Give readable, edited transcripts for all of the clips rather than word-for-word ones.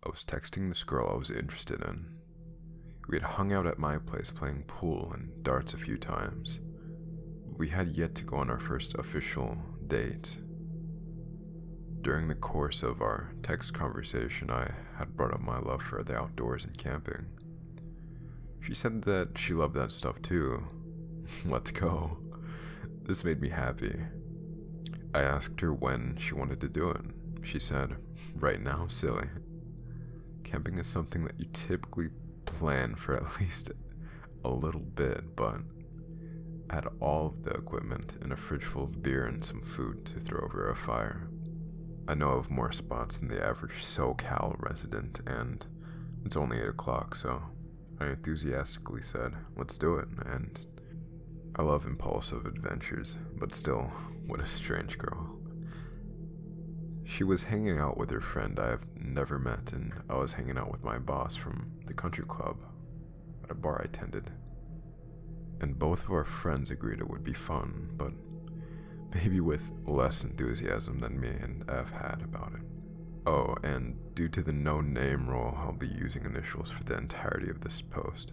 I was texting this girl I was interested in. We had hung out at my place playing pool and darts a few times. We had yet to go on our first official date. During the course of our text conversation, I had brought up my love for the outdoors and camping. She said that she loved that stuff too. Let's go. This made me happy. I asked her when she wanted to do it. She said, right now, silly. Camping is something that you typically plan for at least a little bit, but I had all of the equipment and a fridge full of beer and some food to throw over a fire. I know of more spots than the average SoCal resident, and it's only 8 o'clock, so I enthusiastically said, let's do it, and I love impulsive adventures, but still, what a strange girl. She was hanging out with her friend I have never met, and I was hanging out with my boss from the country club at a bar I attended. And both of our friends agreed it would be fun, but maybe with less enthusiasm than me and Ev had about it. Oh, and due to the no-name rule, I'll be using initials for the entirety of this post.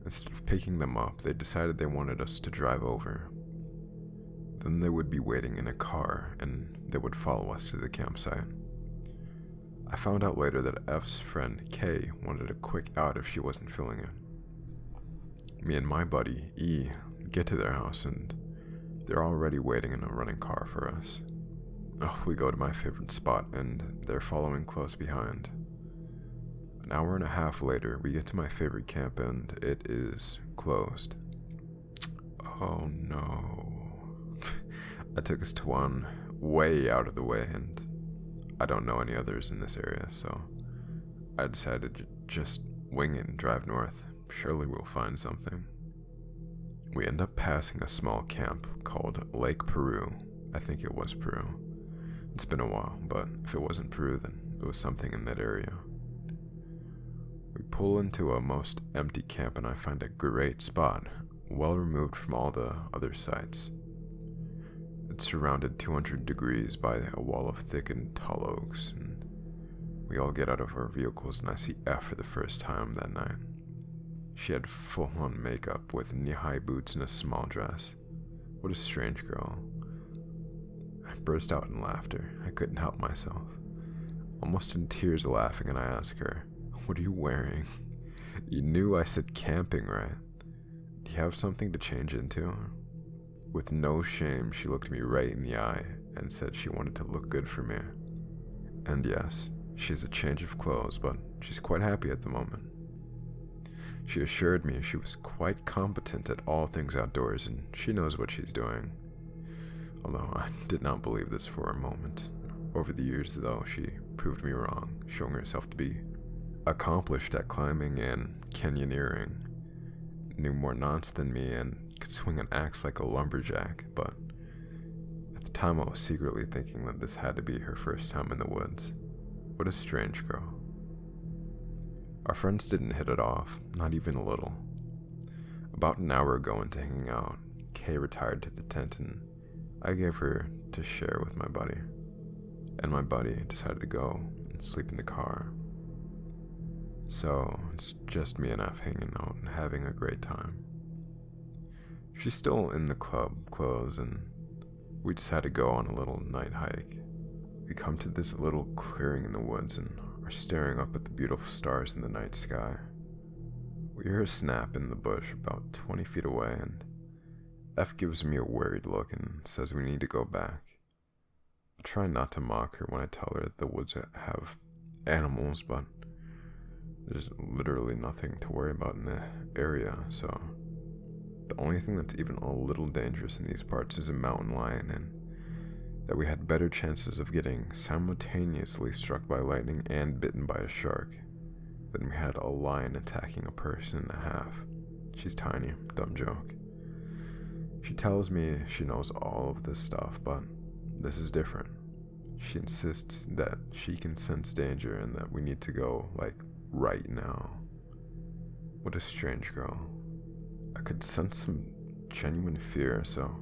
Instead of picking them up, they decided they wanted us to drive over. Then they would be waiting in a car, and they would follow us to the campsite. I found out later that F's friend, Kay, wanted a quick out if she wasn't feeling it. Me and my buddy, E, get to their house, and they're already waiting in a running car for us. Oh, we go to my favorite spot, and they're following close behind. An hour and a half later, we get to my favorite camp, and it is closed. Oh no. I took us to one way out of the way, and I don't know any others in this area, so I decided to just wing it and drive north. Surely we'll find something. We end up passing a small camp called Lake Peru. I think it was Peru. It's been a while, but if it wasn't Peru, then it was something in that area. We pull into a most empty camp, and I find a great spot, well removed from all the other sites. It's surrounded 200 degrees by a wall of thickened tall oaks, and we all get out of our vehicles, and I see F for the first time that night. She had full-on makeup with knee-high boots and a small dress. What a strange girl. I burst out in laughter. I couldn't help myself. Almost in tears laughing, and I asked her, what are you wearing? You knew I said camping, right? Do you have something to change into? With no shame, she looked me right in the eye and said she wanted to look good for me. And yes, she has a change of clothes, but she's quite happy at the moment. She assured me she was quite competent at all things outdoors, and she knows what she's doing. Although I did not believe this for a moment. Over the years, though, she proved me wrong, showing herself to be accomplished at climbing and canyoneering, knew more knots than me, and could swing an axe like a lumberjack, but at the time I was secretly thinking that this had to be her first time in the woods. What a strange girl. Our friends didn't hit it off, not even a little. About an hour ago into hanging out, Kay retired to the tent, and I gave her to share with my buddy. And my buddy decided to go and sleep in the car. So it's just me and F hanging out and having a great time. She's still in the club clothes, and we decide to go on a little night hike. We come to this little clearing in the woods and are staring up at the beautiful stars in the night sky. We hear a snap in the bush about 20 feet away, and F gives me a worried look and says we need to go back. I try not to mock her when I tell her that the woods have animals, but there's literally nothing to worry about in the area, so the only thing that's even a little dangerous in these parts is a mountain lion, and that we had better chances of getting simultaneously struck by lightning and bitten by a shark than we had a lion attacking a person and a half. She's tiny, dumb joke. She tells me she knows all of this stuff, but this is different. She insists that she can sense danger and that we need to go, like, right now. What a strange girl. I could sense some genuine fear, so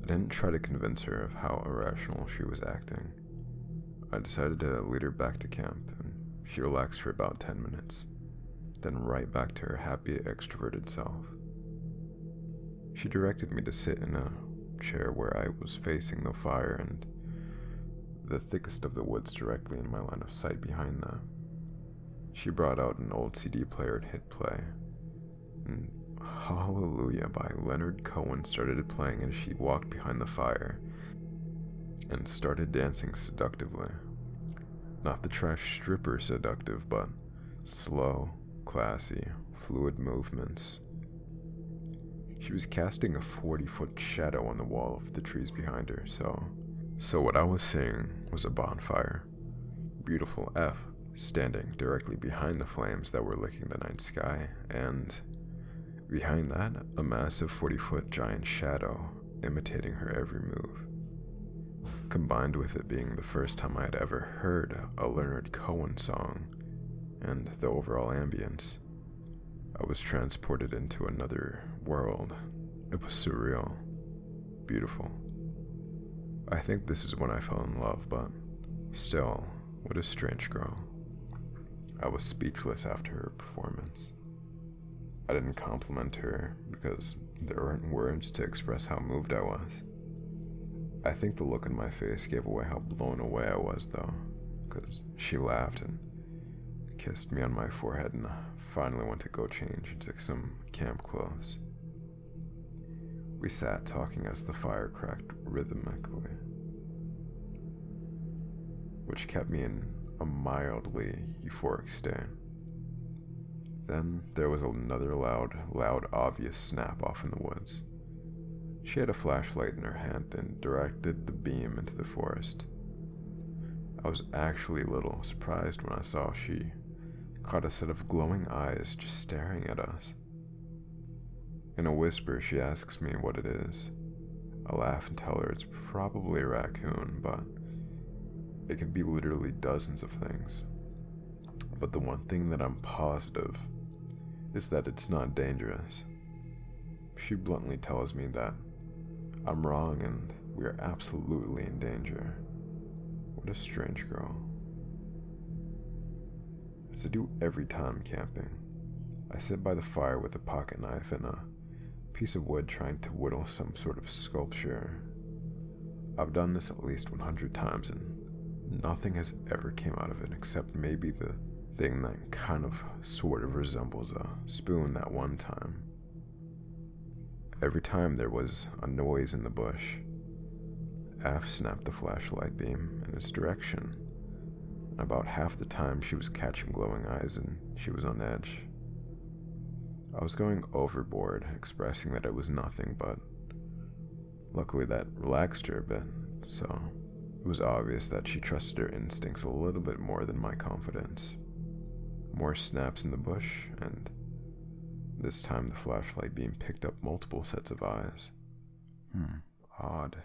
I didn't try to convince her of how irrational she was acting. I I decided to lead her back to camp, and she relaxed for about 10 minutes, then right back to her happy, extroverted self. She directed me to sit in a chair where I was facing the fire and the thickest of the woods directly in my line of sight behind that. She brought out an old CD player and hit play, and Hallelujah by Leonard Cohen started playing as she walked behind the fire and started dancing seductively. Not the trash stripper seductive, but slow, classy, fluid movements. She was casting a 40-foot shadow on the wall of the trees behind her, so what I was seeing was a bonfire. Beautiful F standing directly behind the flames that were licking the night sky, and behind that, a massive 40-foot giant shadow imitating her every move. Combined with it being the first time I had ever heard a Leonard Cohen song, and the overall ambience, I was transported into another world. It was surreal, beautiful. I think this is when I fell in love, but still, what a strange girl. I was speechless after her performance. I didn't compliment her because there weren't words to express how moved I was. I think the look in my face gave away how blown away I was, though, because she laughed and kissed me on my forehead, and I finally went to go change into some camp clothes. We sat talking as the fire cracked rhythmically, which kept me in a mildly euphoric state. Then there was another loud, obvious snap off in the woods. She had a flashlight in her hand and directed the beam into the forest. I was actually a little surprised when I saw she caught a set of glowing eyes just staring at us. In a whisper, she asks me what it is. I laugh and tell her it's probably a raccoon, but it could be literally dozens of things. But the one thing that I'm positive is that it's not dangerous. She bluntly tells me that I'm wrong and we are absolutely in danger. What a strange girl. As I do every time camping, I sit by the fire with a pocket knife and a piece of wood trying to whittle some sort of sculpture. I've done this at least 100 times and nothing has ever came out of it except maybe the thing that kind of sort of resembles a spoon that one time. Every time there was a noise in the bush, Af snapped the flashlight beam in its direction. About half the time she was catching glowing eyes and she was on edge. I was going overboard, expressing that it was nothing, but luckily that relaxed her a bit, so it was obvious that she trusted her instincts a little bit more than my confidence. More snaps in the bush, and this time the flashlight beam picked up multiple sets of eyes. Odd.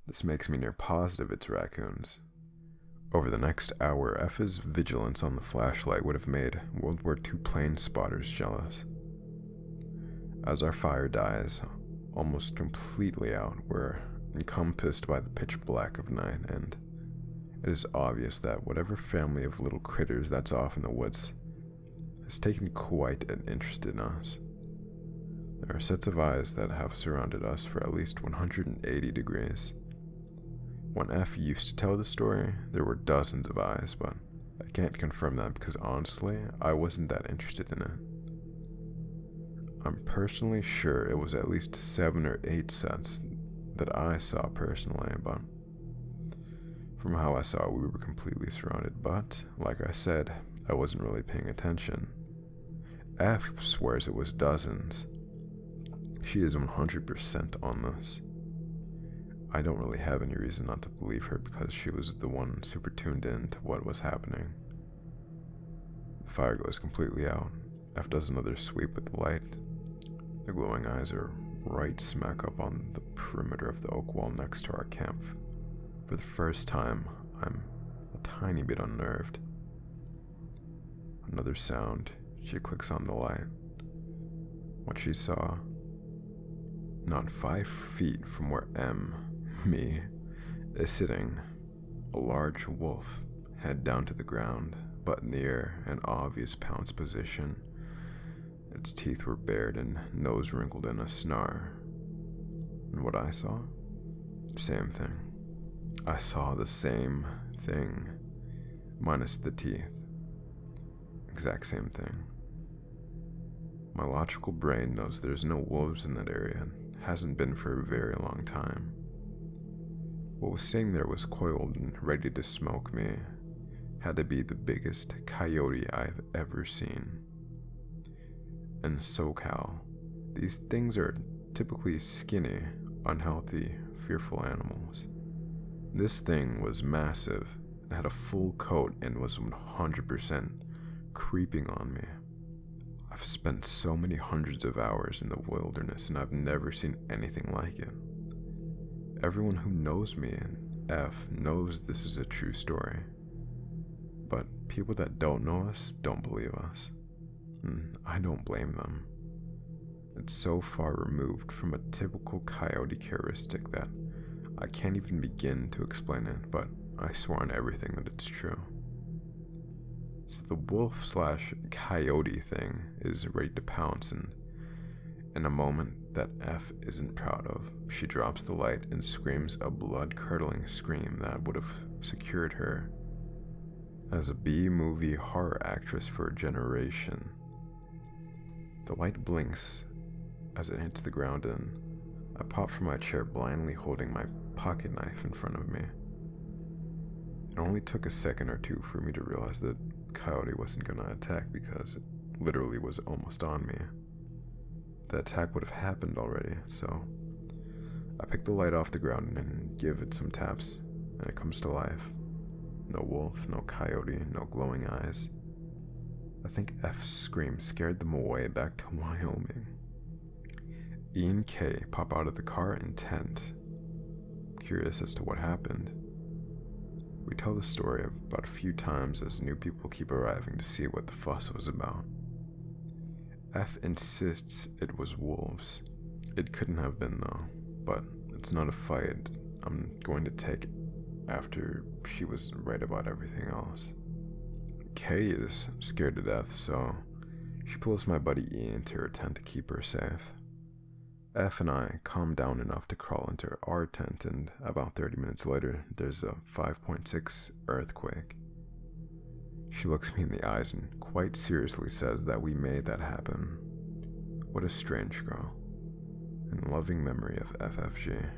This makes me near positive it's raccoons. Over the next hour, Eff's vigilance on the flashlight would have made World War II plane spotters jealous. As our fire dies almost completely out, we're encompassed by the pitch black of night, and it is obvious that whatever family of little critters that's off in the woods has taken quite an interest in us. There are sets of eyes that have surrounded us for at least 180 degrees. When F used to tell the story, there were dozens of eyes, but I can't confirm that because honestly, I wasn't that interested in it. I'm personally sure it was at least 7 or 8 sets that I saw personally, but from how I saw, we were completely surrounded, but like I said, I wasn't really paying attention. F swears it was dozens. She is 100% on this. I don't really have any reason not to believe her because she was the one super tuned in to what was happening. The fire goes completely out. F does another sweep with the light. The glowing eyes are right smack up on the perimeter of the oak wall next to our camp. For the first time, I'm a tiny bit unnerved. Another sound. She clicks on the light. What she saw, not 5 feet from where me, is sitting, a large wolf, head down to the ground, but near an obvious pounce position. Its teeth were bared and nose wrinkled in a snarl. And what I saw? Same thing. I saw the same thing, minus the teeth. Exact same thing. My logical brain knows there's no wolves in that area and hasn't been for a very long time. What was sitting there was coiled and ready to smoke me. Had to be the biggest coyote I've ever seen. In SoCal, these things are typically skinny, unhealthy, fearful animals. This thing was massive, and had a full coat and was 100% creeping on me. I've spent so many hundreds of hours in the wilderness and I've never seen anything like it. Everyone who knows me and F knows this is a true story. But people that don't know us don't believe us. And I don't blame them. It's so far removed from a typical coyote characteristic that I can't even begin to explain it, but I swear on everything that it's true. So the wolf/coyote thing is ready to pounce, and in a moment that F isn't proud of, she drops the light and screams a blood-curdling scream that would have secured her as a B-movie horror actress for a generation. The light blinks as it hits the ground, and I pop from my chair, blindly holding my pocket knife in front of me. It only took a second or two for me to realize that Coyote wasn't gonna attack because it literally was almost on me. The attack would have happened already, so I pick the light off the ground and give it some taps, and it comes to life. No wolf, no coyote, no glowing eyes. I think F's scream scared them away back to Wyoming. E and K pop out of the car intent, curious as to what happened. We tell the story about a few times as new people keep arriving to see what the fuss was about. F insists it was wolves. It couldn't have been though, but it's not a fight I'm going to take after she was right about everything else. Kay is scared to death, so she pulls my buddy E into her tent to keep her safe. F and I calm down enough to crawl into our tent, and about 30 minutes later, there's a 5.6 earthquake. She looks me in the eyes and quite seriously says that we made that happen. What a strange girl. In loving memory of FFG,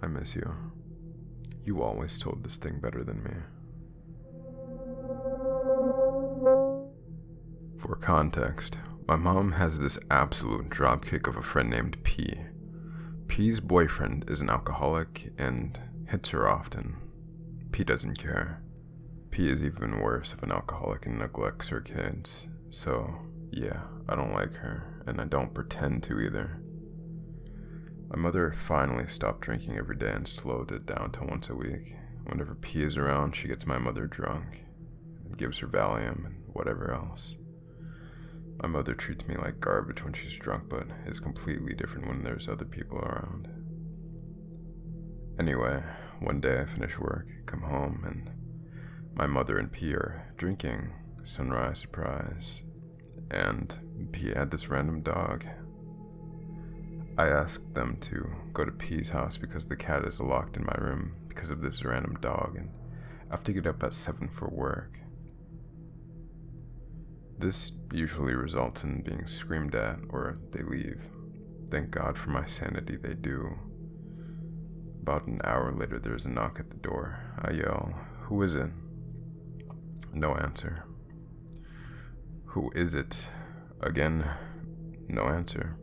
I miss you. You always told this thing better than me. For context, my mom has this absolute dropkick of a friend named P. P's boyfriend is an alcoholic and hits her often. P doesn't care. P is even worse of an alcoholic and neglects her kids. So, yeah, I don't like her, and I don't pretend to either. My mother finally stopped drinking every day and slowed it down to once a week. Whenever P is around, she gets my mother drunk and gives her Valium and whatever else. My mother treats me like garbage when she's drunk, but is completely different when there's other people around. Anyway, one day I finish work, come home, and my mother and P are drinking. Sunrise surprise. And P had this random dog. I asked them to go to P's house because the cat is locked in my room because of this random dog, and I have to get up at 7 for work. This usually results in being screamed at or they leave. Thank God for my sanity, they do. About an hour later, there's a knock at the door. I yell, "Who is it?" No answer. "Who is it?" Again, no answer.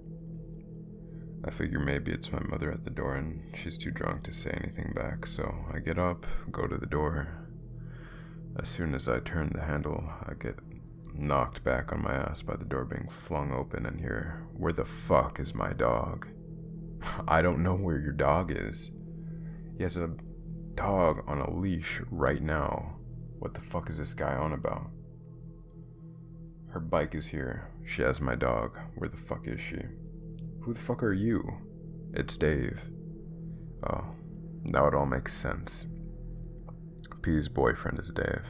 I figure maybe it's my mother at the door and she's too drunk to say anything back, so I get up, go to the door. As soon as I turn the handle, I get knocked back on my ass by the door being flung open and hear, "Where the fuck is my dog?" I don't know where your dog is. He has a dog on a leash right now. What the fuck is this guy on about? Her bike is here. She has my dog. Where the fuck is she? Who the fuck are you? It's Dave. Oh, now it all makes sense. P's boyfriend is Dave.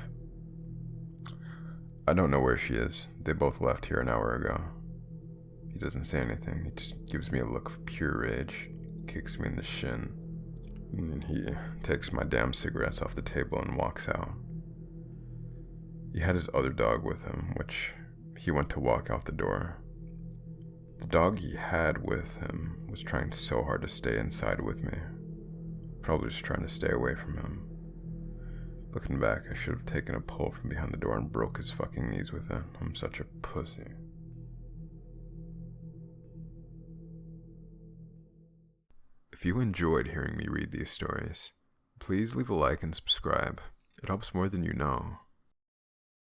I don't know where she is. They both left here an hour ago. He doesn't say anything. He just gives me a look of pure rage, kicks me in the shin, and then he takes my damn cigarettes off the table and walks out. He had his other dog with him, which he went to walk out the door. The dog he had with him was trying so hard to stay inside with me. Probably just trying to stay away from him. Looking back, I should have taken a pull from behind the door and broke his fucking knees with it. I'm such a pussy. If you enjoyed hearing me read these stories, please leave a like and subscribe. It helps more than you know.